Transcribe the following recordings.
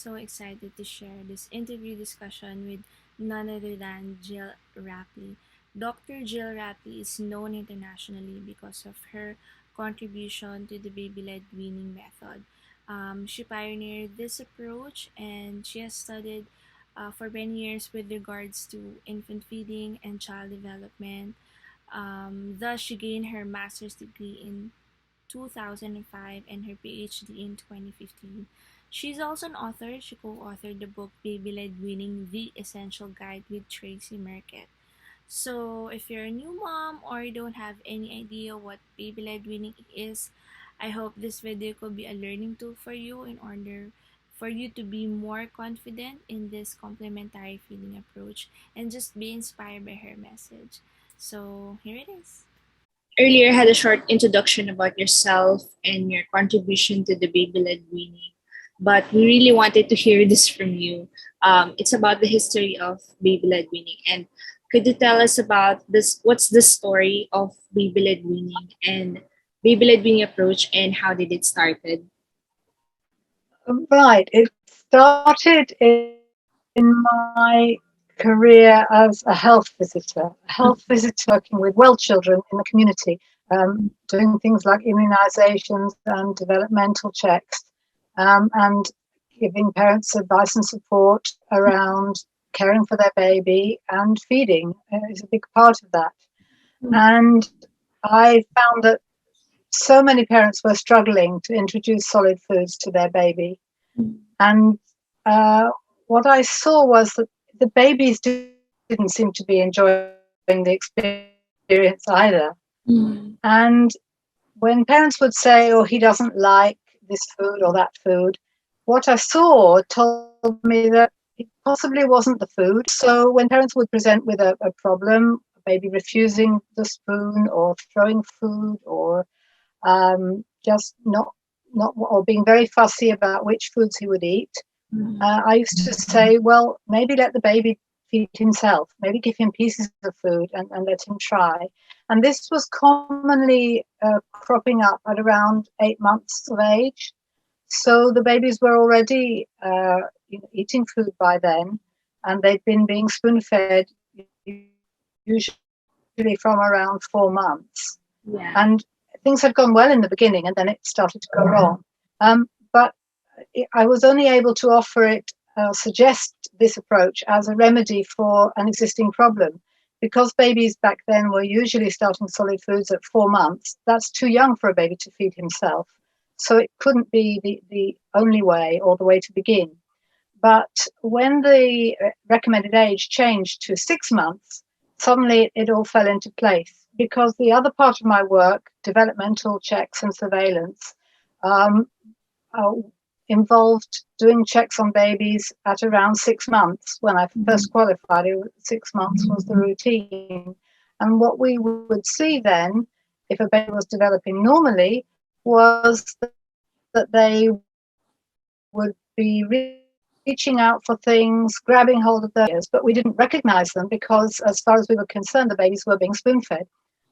so excited to share this interview discussion with none other than Gill Rapley. Dr. Gill Rapley is known internationally because of her contribution to the baby-led weaning method. She pioneered this approach and she has studied for many years with regards to infant feeding and child development. Thus, she gained her master's degree in 2005 and her PhD in 2015. She's also an author. She co-authored the book Baby-led Weaning: The Essential Guide with Tracy Merkett. So, if you're a new mom or you don't have any idea what baby-led weaning is, I hope this video could be a learning tool for you in order for you to be more confident in this complementary feeding approach and just be inspired by her message. So, here it is. Earlier, I had a short introduction about yourself and your contribution to the baby-led weaning, but we really wanted to hear this from you. It's about the history of baby-led weaning, and could you tell us about this? What's the story of baby-led weaning and baby-led weaning approach, and how did it started? Right. It started in my career as a health visitor. Working with well children in the community, doing things like immunizations and developmental checks, and giving parents advice and support around caring for their baby and feeding is a big part of that. And I found that so many parents were struggling to introduce solid foods to their baby. And what I saw was that the babies didn't seem to be enjoying the experience either. And when parents would say, oh, he doesn't like this food or that food, what I saw told me that it possibly wasn't the food. So when parents would present with a problem, a baby refusing the spoon or throwing food or just not or being very fussy about which foods he would eat, I used to say, well, maybe let the baby feed himself, maybe give him pieces of food and let him try. And this was commonly cropping up at around 8 months of age. So the babies were already eating food by then, and they'd been being spoon-fed usually from around 4 months. Yeah. And things had gone well in the beginning, and then it started to go wrong. But I was only able to offer it, suggest this approach as a remedy for an existing problem. Because babies back then were usually starting solid foods at 4 months, that's too young for a baby to feed himself. So it couldn't be the only way or the way to begin. But when the recommended age changed to 6 months, suddenly it all fell into place, because the other part of my work, developmental checks and surveillance, um, involved doing checks on babies at around 6 months. When I first qualified, 6 months was the routine. And what we would see then, if a baby was developing normally, was that they would be reaching out for things, grabbing hold of those, but we didn't recognize them because, as far as we were concerned, the babies were being spoon-fed.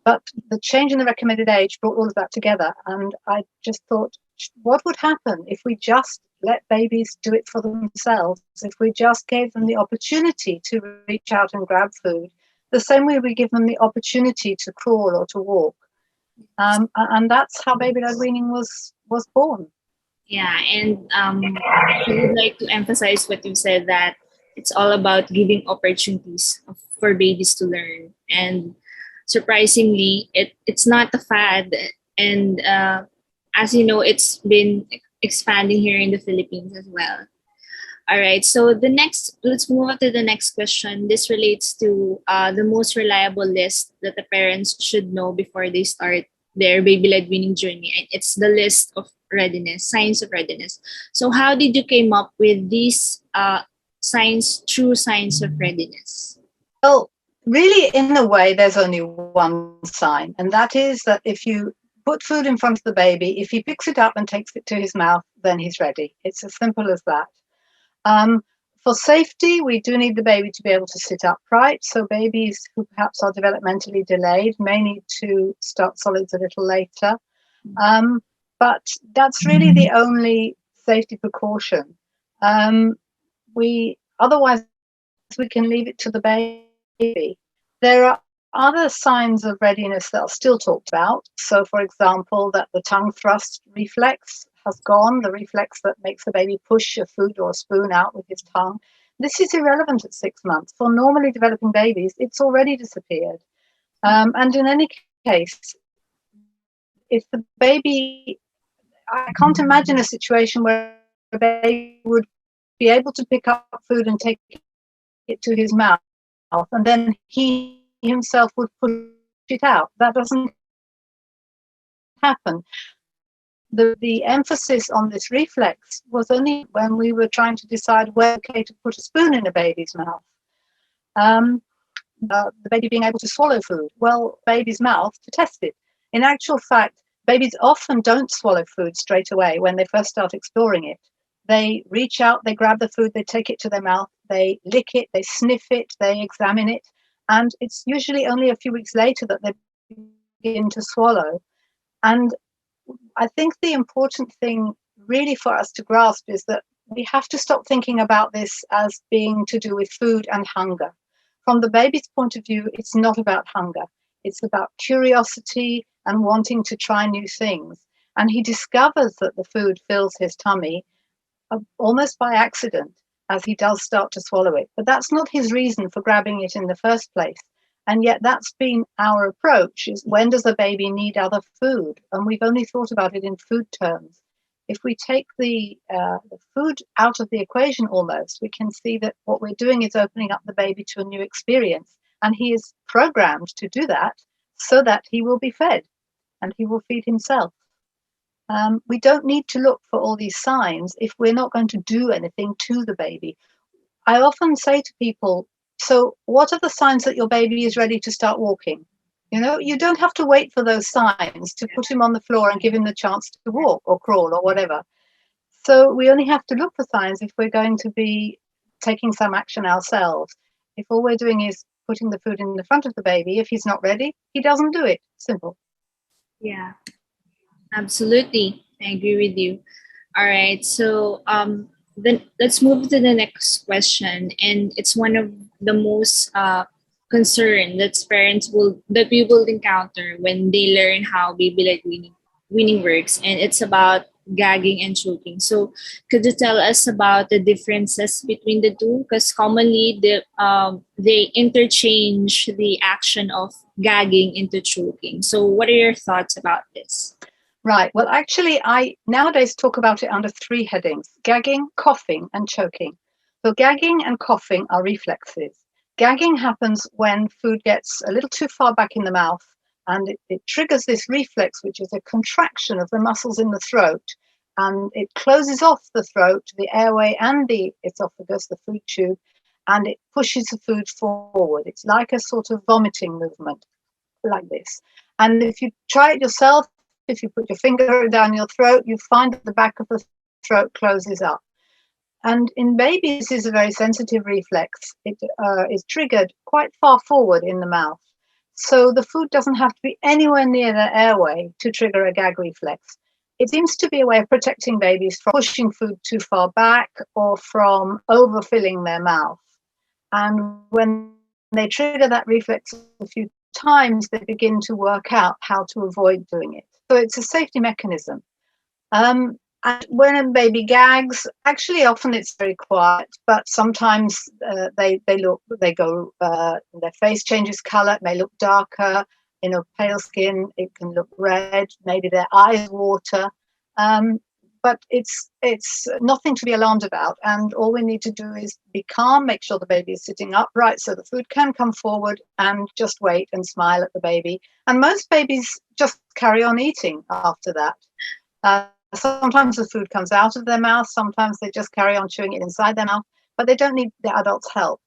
But the change in the recommended age brought all of that together. And I just thought, what would happen if we just let babies do it for themselves? If we just gave them the opportunity to reach out and grab food, the same way we give them the opportunity to crawl or to walk. And that's how baby-led weaning was born. Yeah, and I would like to emphasize what you said, that it's all about giving opportunities for babies to learn. And surprisingly, it's not a fad. And as you know, it's been expanding here in the Philippines as well. All right, so let's move on to the next question. This relates to the most reliable list that the parents should know before they start their baby-led weaning journey. And it's the list of readiness, signs of readiness. So how did you came up with these true signs of readiness? Well, really, in a way, there's only one sign, and that is that if you put food in front of the baby, if he picks it up and takes it to his mouth, then he's ready. It's as simple as that. For safety, we do need the baby to be able to sit upright. So babies who perhaps are developmentally delayed may need to start solids a little later. But that's really the only safety precaution. Otherwise we can leave it to the baby. There are other signs of readiness that are still talked about. So, for example, that the tongue thrust reflex has gone, the reflex that makes the baby push a food or a spoon out with his tongue. This is irrelevant at 6 months. For normally developing babies, it's already disappeared. And in any case, if the baby, I can't imagine a situation where a baby would be able to pick up food and take it to his mouth, and then he himself would push it out. That doesn't happen. The emphasis on this reflex was only when we were trying to decide where okay to put a spoon in a baby's mouth. The baby being able to swallow food. Well, baby's mouth to test it. In actual fact, babies often don't swallow food straight away when they first start exploring it. They reach out, they grab the food, they take it to their mouth, they lick it, they sniff it, they examine it, and it's usually only a few weeks later that they begin to swallow. And I think the important thing really for us to grasp is that we have to stop thinking about this as being to do with food and hunger. From the baby's point of view, it's not about hunger. It's about curiosity and wanting to try new things. And he discovers that the food fills his tummy almost by accident as he does start to swallow it. But that's not his reason for grabbing it in the first place. And yet that's been our approach, is when does a baby need other food? And we've only thought about it in food terms. If we take the food out of the equation almost, we can see that what we're doing is opening up the baby to a new experience. And he is programmed to do that so that he will be fed and he will feed himself. We don't need to look for all these signs if we're not going to do anything to the baby. I often say to people, so what are the signs that your baby is ready to start walking? You know, you don't have to wait for those signs to put him on the floor and give him the chance to walk or crawl or whatever. So we only have to look for signs if we're going to be taking some action ourselves. If all we're doing is putting the food in the front of the baby, if he's not ready, he doesn't do it. Simple. Yeah, absolutely. I agree with you. All right. So then let's move to the next question. And it's one of the most concern that we will encounter when they learn how baby-led weaning works. And it's about gagging and choking. So could you tell us about the differences between the two? Because commonly they interchange the action of gagging into choking. So what are your thoughts about this? Right. Well, actually, I nowadays talk about it under 3 headings: gagging, coughing, and choking. So gagging and coughing are reflexes. Gagging happens when food gets a little too far back in the mouth, and it triggers this reflex, which is a contraction of the muscles in the throat, and it closes off the throat, the airway, and the esophagus, the food tube, and it pushes the food forward. It's like a sort of vomiting movement, like this. And if you try it yourself, if you put your finger down your throat, you find that the back of the throat closes up. And in babies, this is a very sensitive reflex. It is triggered quite far forward in the mouth. So the food doesn't have to be anywhere near the airway to trigger a gag reflex. It seems to be a way of protecting babies from pushing food too far back or from overfilling their mouth. And when they trigger that reflex a few times, they begin to work out how to avoid doing it. So it's a safety mechanism. And when a baby gags, actually often it's very quiet, but sometimes their face changes color, it may look darker, pale skin, it can look red, maybe their eyes water. But it's nothing to be alarmed about, and all we need to do is be calm, make sure the baby is sitting upright so the food can come forward, and just wait and smile at the baby. And most babies just carry on eating after that. Sometimes the food comes out of their mouth, sometimes they just carry on chewing it inside their mouth, but they don't need the adult's help.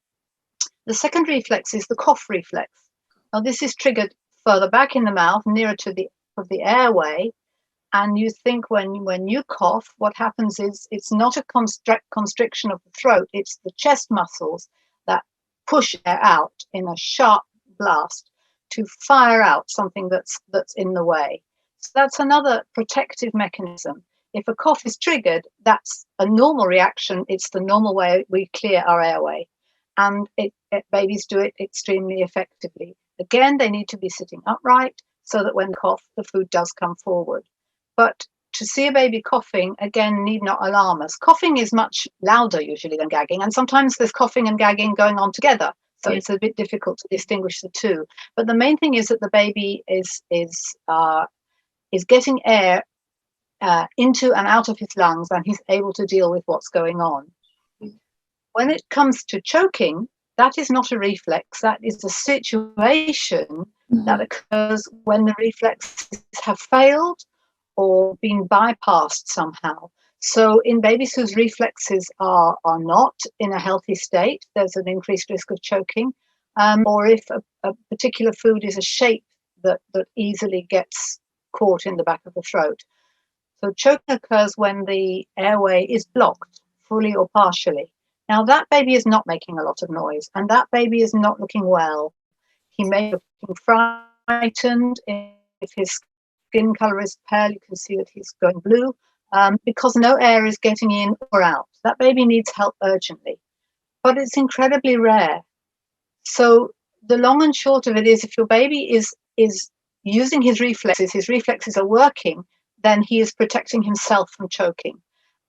The second reflex is the cough reflex. Now this is triggered further back in the mouth, nearer to the airway. And you think when you cough, what happens is it's not a constriction of the throat, it's the chest muscles that push air out in a sharp blast to fire out something that's in the way. So that's another protective mechanism. if a cough is triggered, that's a normal reaction. It's the normal way we clear our airway. And babies do it extremely effectively. Again, they need to be sitting upright so that when they cough, the food does come forward. But to see a baby coughing, again, need not alarm us. Coughing is much louder usually than gagging, and sometimes there's coughing and gagging going on together. So it's a bit difficult to distinguish the two. But the main thing is that the baby is getting air into and out of his lungs, and he's able to deal with what's going on. When it comes to choking, that is not a reflex. That is a situation that occurs when the reflexes have failed or been bypassed somehow. So in babies whose reflexes are not in a healthy state, there's an increased risk of choking. Or if a particular food is a shape that easily gets caught in the back of the throat. So choking occurs when the airway is blocked, fully or partially. Now that baby is not making a lot of noise, and that baby is not looking well. He may be looking frightened. If his skin color is pale, you can see that he's going blue, because no air is getting in or out. That baby needs help urgently, but it's incredibly rare. So the long and short of it is, if your baby is using his reflexes are working, then he is protecting himself from choking.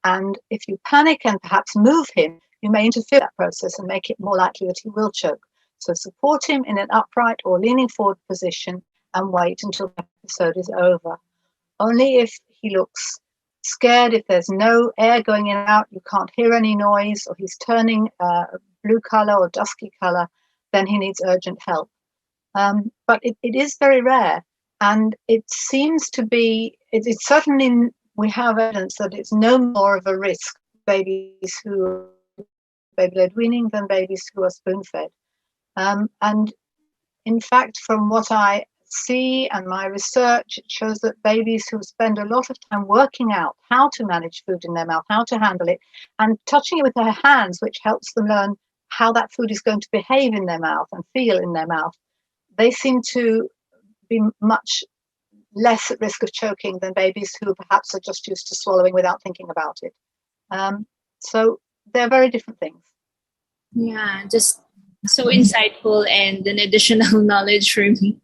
And if you panic and perhaps move him, you may interfere that process and make it more likely that he will choke. So support him in an upright or leaning forward position and wait until the episode is over. Only if he looks scared, if there's no air going in and out, you can't hear any noise, or he's turning blue color or dusky color, then he needs urgent help. But it is very rare, and it seems to be, it's certainly, we have evidence that it's no more of a risk babies who are baby-led weaning than babies who are spoon-fed. And in fact, from what I see and my research, it shows that babies who spend a lot of time working out how to manage food in their mouth, how to handle it, and touching it with their hands, which helps them learn how that food is going to behave in their mouth and feel in their mouth, they seem to be much less at risk of choking than babies who perhaps are just used to swallowing without thinking about it. So they're very different things. Yeah, just so insightful, and an additional knowledge for me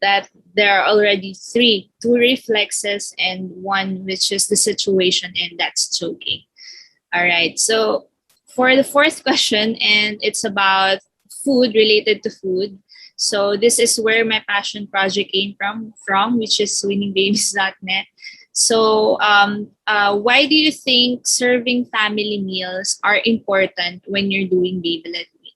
that there are already two reflexes and one which is the situation, and that's choking. All right, so for the fourth question, and it's about food, related to food. So this is where my passion project came from, which is winningbabies.net. So why do you think serving family meals are important when you're doing baby-led weaning?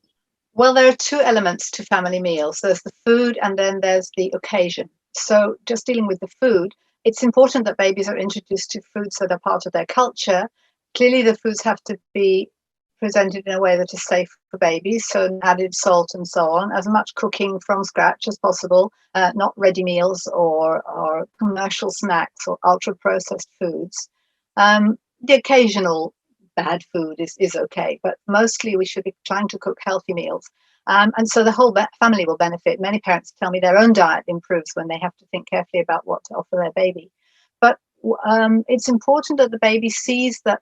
Well, there are two elements to family meals. There's the food and then there's the occasion. So just dealing with the food, it's important that babies are introduced to foods that are part of their culture. Clearly, the foods have to be presented in a way that is safe for babies, so added salt and so on, as much cooking from scratch as possible, not ready meals or commercial snacks or ultra-processed foods. The occasional bad food is okay, but mostly we should be trying to cook healthy meals. And so the whole family will benefit. Many parents tell me their own diet improves when they have to think carefully about what to offer their baby. But it's important that the baby sees that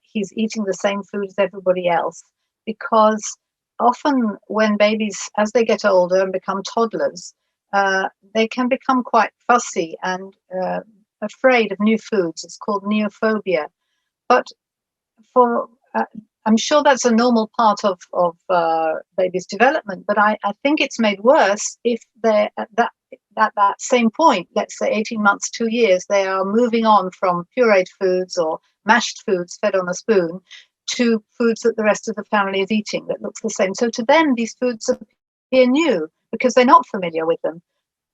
he's eating the same food as everybody else, because often when babies, as they get older and become toddlers, they can become quite fussy and afraid of new foods. It's called neophobia. But I'm sure that's a normal part of babies' development, but I think it's made worse if they're at that same point, let's say 18 months, 2 years, they are moving on from pureed foods or mashed foods fed on a spoon to foods that the rest of the family is eating that looks the same. So to them, these foods appear new because they're not familiar with them.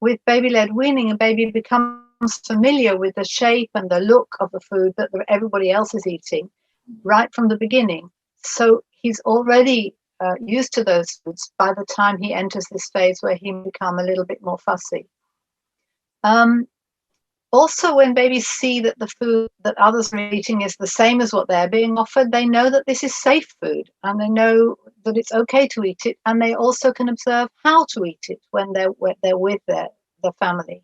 With baby-led weaning, a baby becomes familiar with the shape and the look of the food that everybody else is eating right from the beginning. So he's already used to those foods by the time he enters this phase where he become a little bit more fussy. Also, when babies see that the food that others are eating is the same as what they're being offered, they know that this is safe food and they know that it's okay to eat it, and they also can observe how to eat it when they're with their family.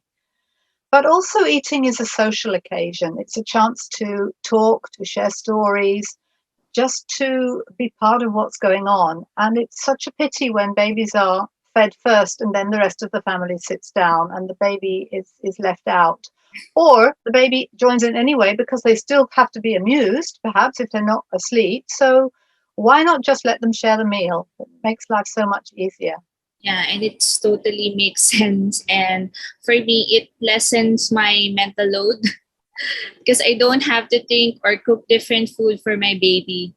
But also eating is a social occasion. It's a chance to talk, to share stories, just to be part of what's going on. And it's such a pity when babies are fed first and then the rest of the family sits down and the baby is left out. Or the baby joins in anyway because they still have to be amused, perhaps if they're not asleep. So why not just let them share the meal? It makes life so much easier. Yeah, and it's totally makes sense. And for me, it lessens my mental load because I don't have to think or cook different food for my baby.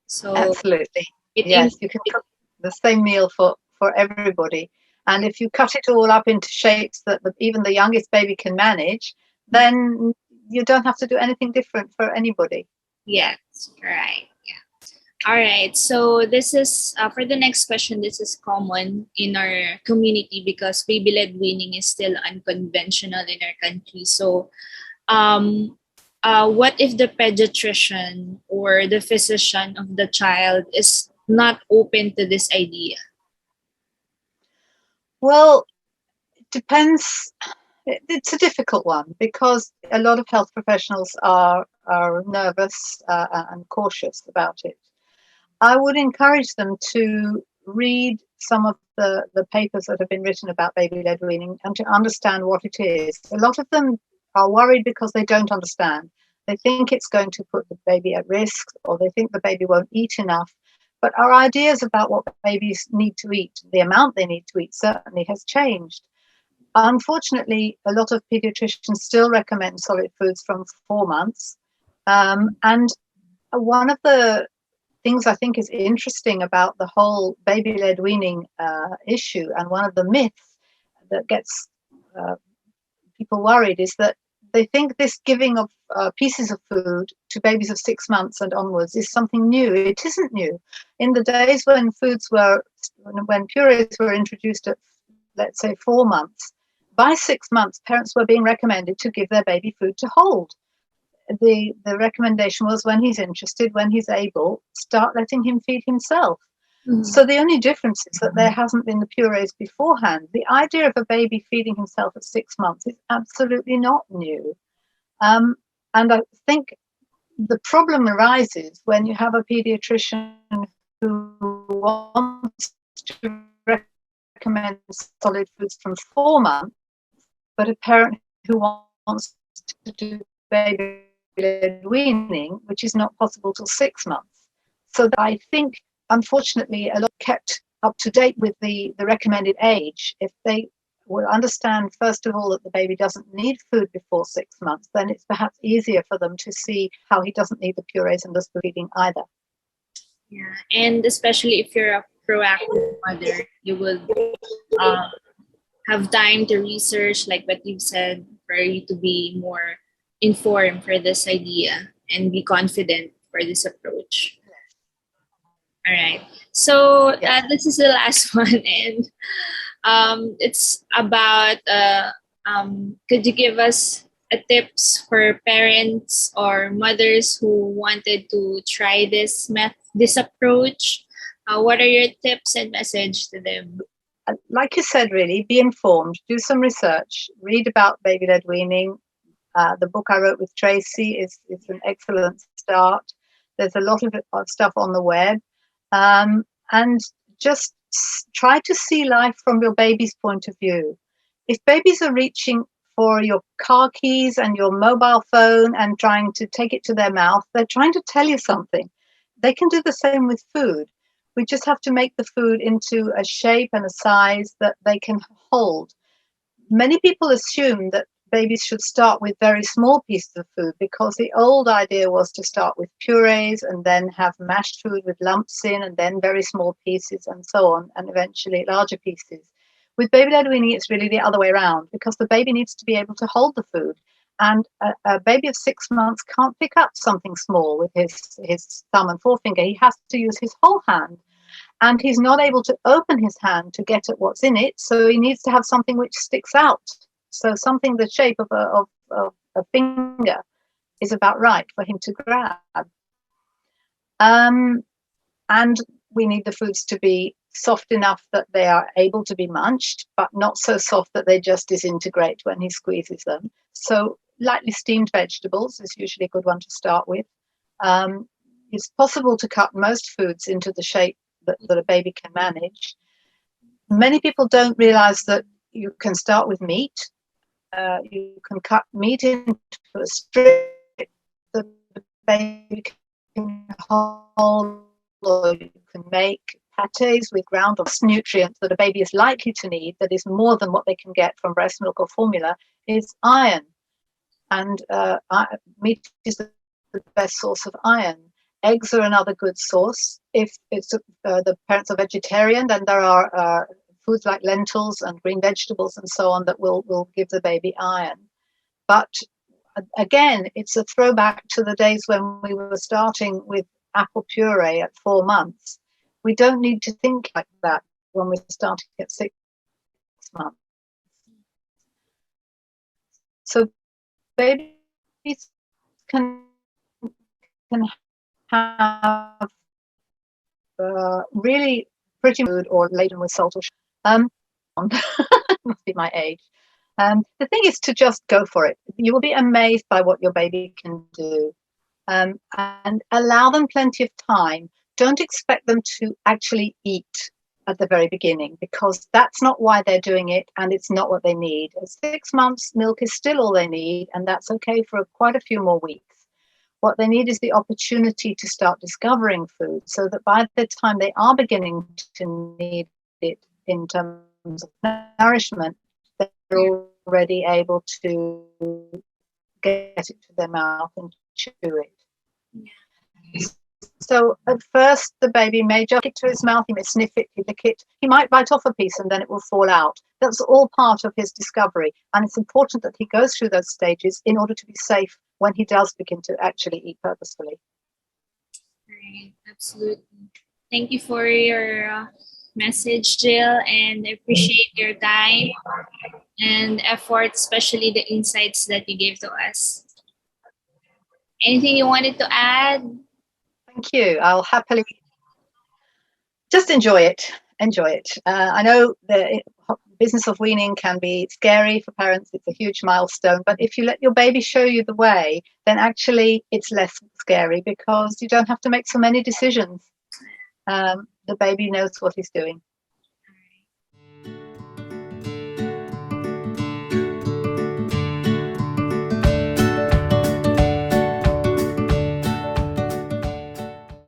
So Absolutely. it, Yes, you can cook the same meal for everybody. And if you cut it all up into shapes that even the youngest baby can manage, then you don't have to do anything different for anybody. yes, right. All right. So this is for the next question. This is common in our community because baby-led weaning is still unconventional in our country. So, um, what if the pediatrician or the physician of the child is not open to this idea? Well, it depends. It's a difficult one because a lot of health professionals are nervous and cautious about it. I would encourage them to read some of the papers that have been written about baby-led weaning and to understand what it is. A lot of them are worried because they don't understand. They think it's going to put the baby at risk, or they think the baby won't eat enough. But our ideas about what babies need to eat, the amount they need to eat, certainly has changed. Unfortunately, a lot of pediatricians still recommend solid foods from 4 months. And one of the things I think is interesting about the whole baby-led weaning issue, and one of the myths that gets uh, people worried, is that they think this giving of pieces of food to babies of 6 months and onwards is something new. It isn't new. In the days when when purees were introduced at, let's say, 4 months, by 6 months, parents were being recommended to give their baby food to hold. The recommendation was, when he's interested, when he's able, start letting him feed himself. Mhm. So the only difference is that there hasn't been the purees beforehand. The idea of a baby feeding himself at 6 months is absolutely not new. Um, and I think the problem arises when you have a pediatrician who wants to recommend solid foods from 4 months, but a parent who wants to do baby-led weaning, which is not possible till 6 months. So I think, unfortunately, a lot kept up to date with the recommended age. If they will understand, first of all, that the baby doesn't need food before 6 months, then it's perhaps easier for them to see how he doesn't need the purees and the spoon feeding either. Yeah, and especially if you're a proactive mother, you would um, have time to research, like what you've said, for you to be more informed for this idea and be confident for this approach. All right. So Yes. this is the last one, and it's about. Could you give us a tips for parents or mothers who wanted to try this approach? What are your tips and message to them? Like you said, really, be informed, do some research, read about baby-led weaning. The book I wrote with Tracy is an excellent start. There's a lot of stuff on the web. And just try to see life from your baby's point of view. If babies are reaching for your car keys and your mobile phone and trying to take it to their mouth, they're trying to tell you something. They can do the same with food. We just have to make the food into a shape and a size that they can hold. Many people assume that babies should start with very small pieces of food because the old idea was to start with purees and then have mashed food with lumps in and then very small pieces and so on, and eventually larger pieces. With baby-led weaning, it's really the other way around because the baby needs to be able to hold the food. And a baby of 6 months can't pick up something small with his thumb and forefinger. He has to use his whole hand, and he's not able to open his hand to get at what's in it, so he needs to have something which sticks out. So something the shape of a finger is about right for him to grab. And we need the foods to be soft enough that they are able to be munched, but not so soft that they just disintegrate when he squeezes them. So lightly steamed vegetables is usually a good one to start with. It's possible to cut most foods into the shape that a baby can manage. Many people don't realize that you can start with meat. You can cut meat into a strip that the baby can hold, or you can make pâtés with ground or nutrients that a baby is likely to need, that is more than what they can get from breast milk or formula, is iron. And meat is the best source of iron. Eggs are another good source. If it's the parents are vegetarian, then there are foods like lentils and green vegetables and so on that will give the baby iron. But again, it's a throwback to the days when we were starting with apple puree at 4 months. We don't need to think like that when we're starting at 6 months. So babies can have really pretty food or laden with salt or sugar. Must be my age. The thing is to just go for it. You will be amazed by what your baby can do, and allow them plenty of time. Don't expect them to actually eat at the very beginning, because that's not why they're doing it, and it's not what they need. At 6 months, milk is still all they need, and that's okay for quite a few more weeks. What they need is the opportunity to start discovering food, so that by the time they are beginning to need it in terms of nourishment, they're already able to get it to their mouth and chew it. So at first, the baby may just get it to his mouth, he may sniff it, he lick it, he might bite off a piece and then it will fall out. That's all part of his discovery. And it's important that he goes through those stages in order to be safe when he does begin to actually eat purposefully. Right, absolutely. Thank you for your message, Jill, and I appreciate your time and effort, especially the insights that you gave to us. Anything you wanted to add? Thank you. I'll happily just enjoy it. Enjoy it. I know the business of weaning can be scary for parents. It's a huge milestone. But if you let your baby show you the way, then actually it's less scary, because you don't have to make so many decisions. The baby knows what he's doing.